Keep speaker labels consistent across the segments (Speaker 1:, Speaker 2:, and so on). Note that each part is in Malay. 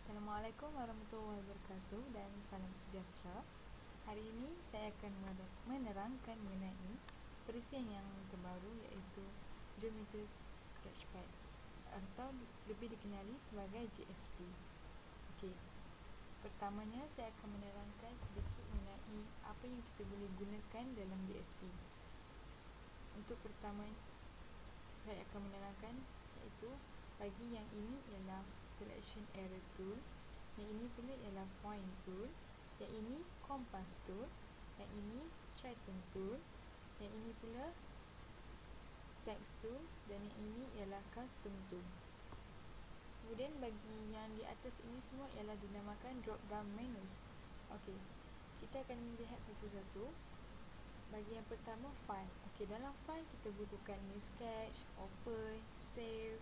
Speaker 1: Assalamualaikum warahmatullahi wabarakatuh dan salam sejahtera. Hari ini saya akan menerangkan mengenai perisian yang terbaru iaitu Geometry Sketchpad atau lebih dikenali sebagai GSP. Okey. Pertamanya saya akan menerangkan sedikit mengenai apa yang kita boleh gunakan dalam GSP. Untuk pertama saya akan menerangkan iaitu bagi yang ini ialah Selection Area Tool, yang ini pula ialah Point Tool, yang ini Compass Tool, yang ini Straightening Tool, yang ini pula Text Tool dan yang ini ialah Custom Tool. Kemudian bagi yang di atas ini semua ialah dinamakan drop down menus. Okey, kita akan lihat satu-satu. Bagi yang pertama, file. Okey, dalam file kita butuhkan new sketch, open, save,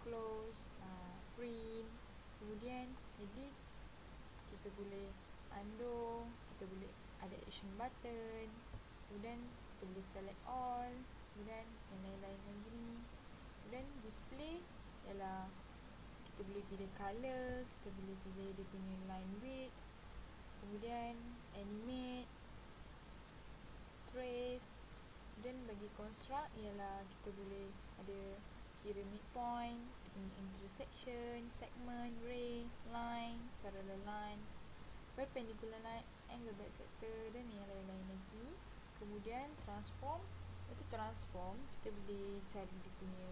Speaker 1: close, print, kemudian edit, kita boleh undo, kita boleh ada action button, kemudian kita boleh select all, kemudian yang lain-lain lagi ni. Kemudian display ialah kita boleh pilih color, kita boleh pilih dia punya line width, kemudian animate, trace. Dan bagi construct ialah kita boleh ada kira midpoint, intersection, segment, ray, line, parallel line, perpendicular line, angle bisector dan yang lain-lain lagi. Kemudian transform, itu transform kita boleh cari dia punya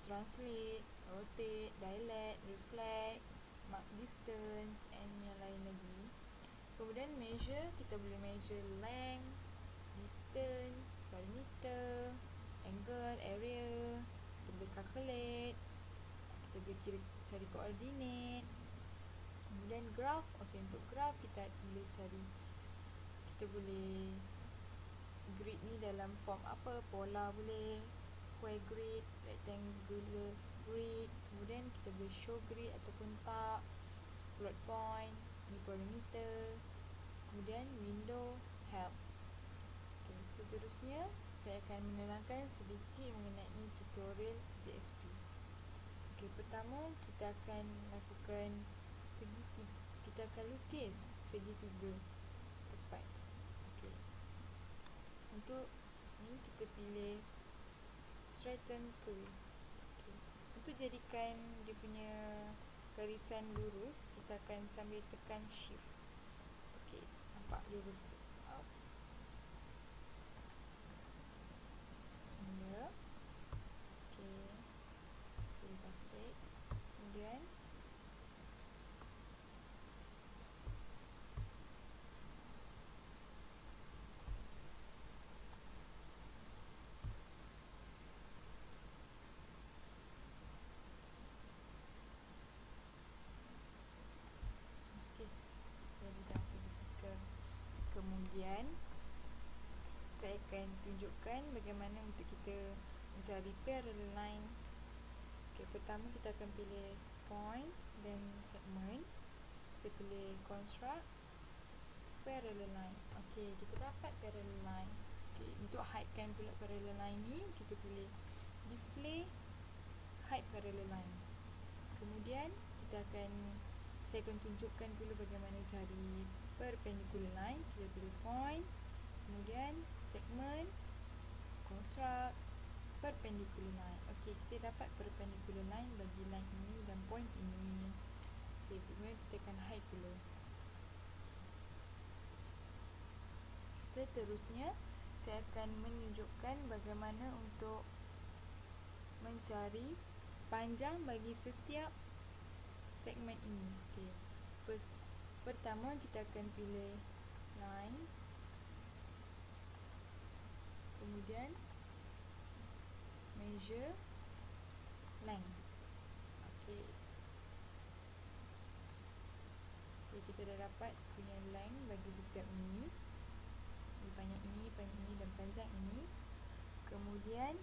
Speaker 1: translate, rotate, dilate, reflect, mark distance and yang lain lagi. Kemudian measure, kita boleh measure length, distance, perimeter, angle, area, kita boleh calculate, kita boleh cari koordinat. Kemudian graph, okey, untuk graph kita boleh cari, kita boleh grid ni dalam form apa, polar boleh, square grid, rectangular grid, kemudian kita boleh show grid ataupun tak, plot point, ni perimeter, kemudian window, help. Okay, seterusnya saya akan menerangkan sedikit mengenai tutorial GSP. Okay, pertama kita akan lakukan segitiga, kita akan lukis segitiga tepat. Okay. Untuk ni kita pilih Straighten Tool. Okay. Untuk jadikan dia punya garisan lurus, kita akan sambil tekan Shift. Okay, nampak lurus tu. Semula. Okay, lepas straight. Kemudian jadi dah seketika. Kemudian saya akan tunjukkan bagaimana untuk kita mencari parallel line. Okay, pertama kita akan pilih point dan segment. Kita pilih construct parallel line. Okay, kita dapat parallel line. Okay, untuk hidekan pula parallel line ni, kita pilih display hide parallel line. Kemudian saya akan tunjukkan dulu bagaimana cari perpendicular line. Kita pilih point, kemudian segment, construct, perpendicular line. Okey, kita dapat perpendicular line bagi line ini dan point ini. Okey, kemudian kita akan hide dulu. Seterusnya, saya akan menunjukkan bagaimana untuk mencari panjang bagi setiap segmen ini. Okey. Pertama kita akan pilih line. Kemudian measure length. Okey. Okay, kita dah dapat punya length bagi setiap ini. Panjang ini dan panjang ini. Kemudian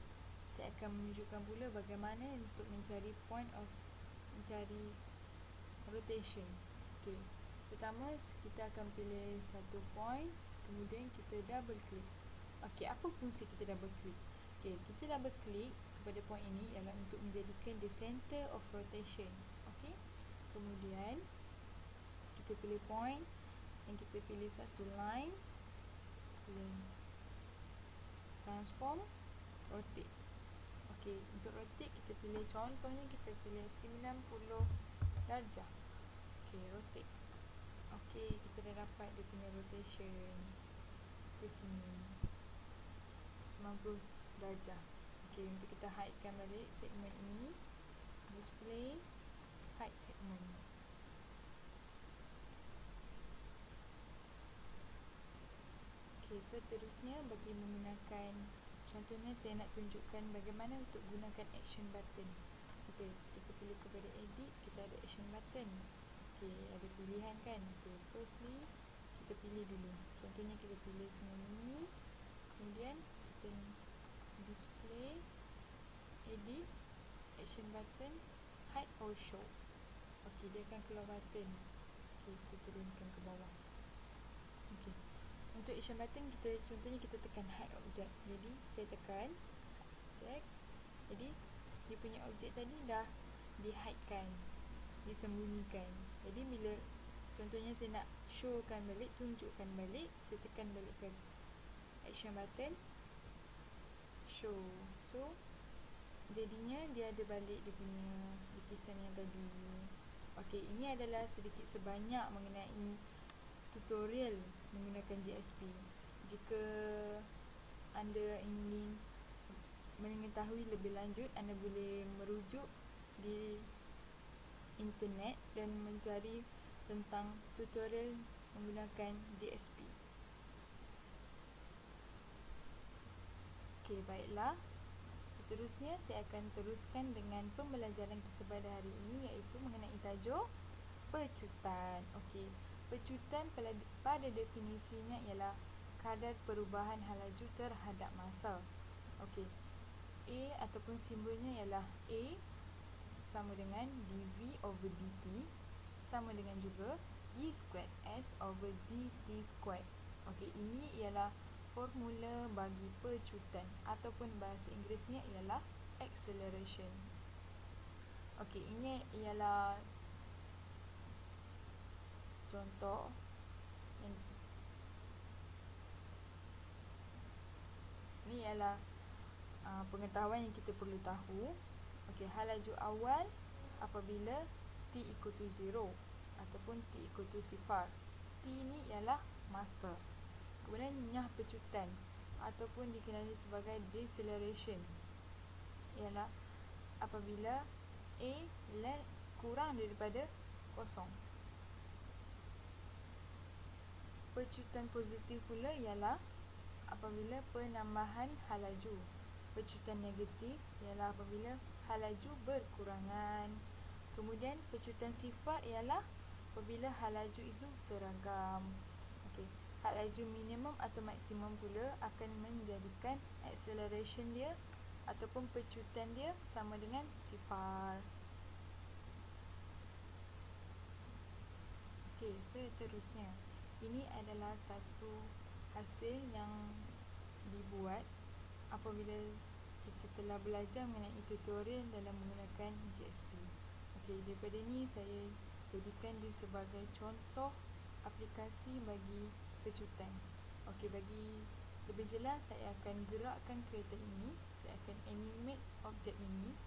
Speaker 1: saya akan menunjukkan pula bagaimana untuk mencari mencari rotation. Okey. Pertama kita akan pilih satu point, kemudian kita double click. Okey, apa fungsi kita double click? Okey, kita double click kepada point ini ialah untuk menjadikan the center of rotation. Okey. Kemudian kita pilih point dan kita pilih satu line, pilih transform, rotate. Okey, untuk rotate kita pilih, contohnya kita pilih 90 darjah. Okey, rotate. Okey, kita dah dapat dia punya rotation ke sini 90 darjah. Okey, untuk kita hidekan balik segmen ini, display, hide segment. Okey, seterusnya bagi menggunakan, contohnya saya nak tunjukkan bagaimana untuk gunakan action button. Okey, kita pilih kepada edit, kita ada action button. Okey, ada pilihan kan. Okey, firstly kita pilih dulu. Contohnya kita pilih semua ini. Kemudian kita display, edit, action button, hide or show. Okey, dia akan keluar button. Okey, kita turunkan ke bawah. Okey, untuk action button kita, contohnya kita tekan hide object. Jadi saya tekan object. Jadi dia punya objek tadi dah di-hidekan, disembunyikan. Jadi bila contohnya saya nak showkan balik, tunjukkan balik, saya tekan balik ke action button, show. So jadinya dia ada balik dia punya lukisan yang tadi. Okey, ini adalah sedikit sebanyak mengenai tutorial menggunakan GSP. Jika anda ingin mengetahui lebih lanjut, anda boleh merujuk di internet dan mencari tentang tutorial menggunakan GSP. Okey, baiklah. Seterusnya saya akan teruskan dengan pembelajaran kita pada hari ini, iaitu mengenai tajuk pecutan. Okey, pecutan pada definisinya ialah kadar perubahan halaju terhadap masa. Okey, A ataupun simbolnya ialah A sama dengan dV over dt sama dengan juga E squared S over dt squared. Okey, ini ialah formula bagi pecutan ataupun bahasa Inggerisnya ialah acceleration. Okey, ini ialah contoh yang ini ialah pengetahuan yang kita perlu tahu. Okey, halaju awal apabila t equal to 0 ataupun t equal to sifar. T ni ialah masa. Kemudian nyah pecutan ataupun dikenali sebagai deceleration ialah apabila A kurang daripada kosong. Pecutan positif pula ialah apabila penambahan halaju. Pecutan negatif ialah apabila halaju berkurangan. Kemudian pecutan sifar ialah apabila halaju itu seragam. Okey, halaju minimum atau maksimum pula akan menjadikan acceleration dia ataupun pecutan dia sama dengan sifar. Okey, seterusnya ini adalah satu hasil yang dibuat apabila kita telah belajar mengenai tutorial dalam menggunakan GSP. Okey, daripada ni saya jadikan dia sebagai contoh aplikasi bagi pecutan. Okey, bagi lebih jelas saya akan gerakkan kereta ini, saya akan animate objek ini.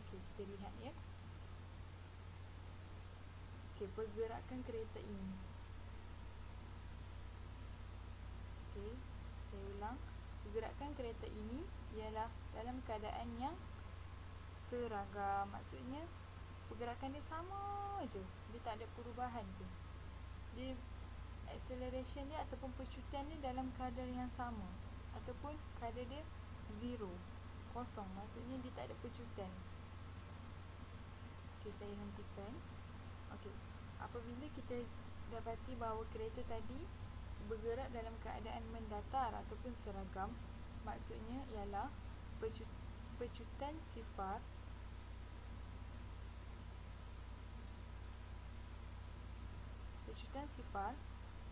Speaker 1: Okey, kita lihat ya. Okey, pergerakan kereta ini. Okey, saya ulang. Pergerakan kereta ini ialah dalam keadaan yang seragam. Maksudnya pergerakan dia sama je, dia tak ada perubahan tu. Dia acceleration dia ataupun pecutan dia dalam kadar yang sama ataupun kadar dia zero, kosong. Maksudnya dia tak ada pecutan. Okey, saya hentikan. Okey, apabila kita dapati bahawa kereta tadi bergerak dalam keadaan mendatar ataupun seragam, maksudnya ialah pecutan sifar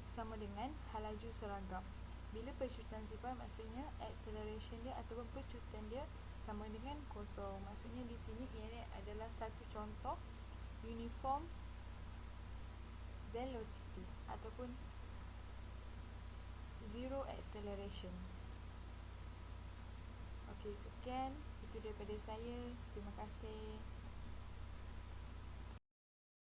Speaker 1: sama dengan halaju seragam. Bila pecutan sifar maksudnya acceleration dia ataupun pecutan dia sama dengan kosong. Maksudnya di sini ini adalah satu contoh uniform velocity ataupun zero acceleration. Okey, sekian itu daripada saya. Terima kasih.